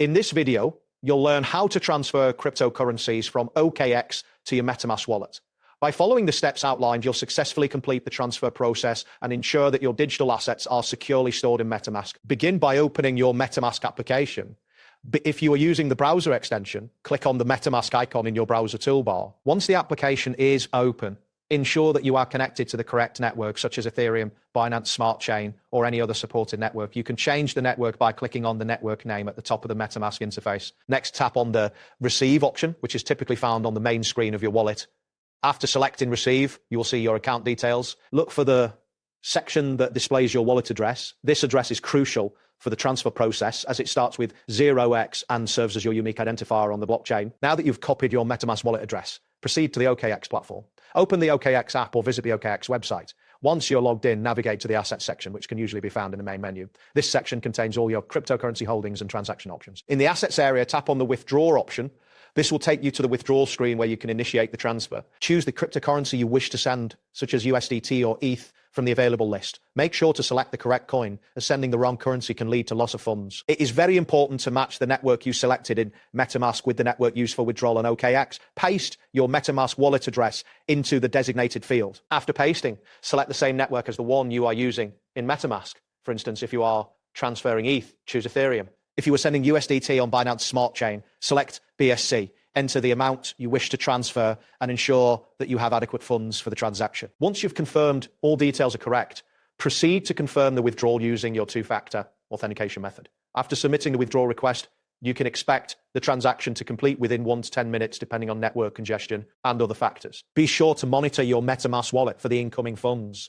In this video, you'll learn how to transfer cryptocurrencies from OKX to your MetaMask wallet. By following the steps outlined, you'll successfully complete the transfer process and ensure that your digital assets are securely stored in MetaMask. Begin by opening your MetaMask application. If you are using the browser extension, click on the MetaMask icon in your browser toolbar. Once the application is open, ensure that you are connected to the correct network, such as Ethereum, Binance Smart Chain, or any other supported network. You can change the network by clicking on the network name at the top of the MetaMask interface. Next, tap on the Receive option, which is typically found on the main screen of your wallet. After selecting Receive, you will see your account details. Look for the section that displays your wallet address. This address is crucial for the transfer process, as it starts with 0x and serves as your unique identifier on the blockchain. Now that you've copied your MetaMask wallet address, proceed to the OKX platform. Open the OKX app or visit the OKX website. Once you're logged in, navigate to the Assets section, which can usually be found in the main menu. This section contains all your cryptocurrency holdings and transaction options. In the Assets area, tap on the Withdraw option. This will take you to the withdrawal screen where you can initiate the transfer. Choose the cryptocurrency you wish to send, such as USDT or ETH, from the available list. Make sure to select the correct coin, as sending the wrong currency can lead to loss of funds. It is very important to match the network you selected in MetaMask with the network used for withdrawal on OKX. Paste your MetaMask wallet address into the designated field. After pasting, select the same network as the one you are using in MetaMask. For instance, if you are transferring ETH, choose Ethereum. If you were sending USDT on Binance Smart Chain, select BSC. Enter the amount you wish to transfer and ensure that you have adequate funds for the transaction. Once you've confirmed all details are correct, proceed to confirm the withdrawal using your two-factor authentication method. After submitting the withdrawal request, you can expect the transaction to complete within 1 to 10 minutes, depending on network congestion and other factors. Be sure to monitor your MetaMask wallet for the incoming funds.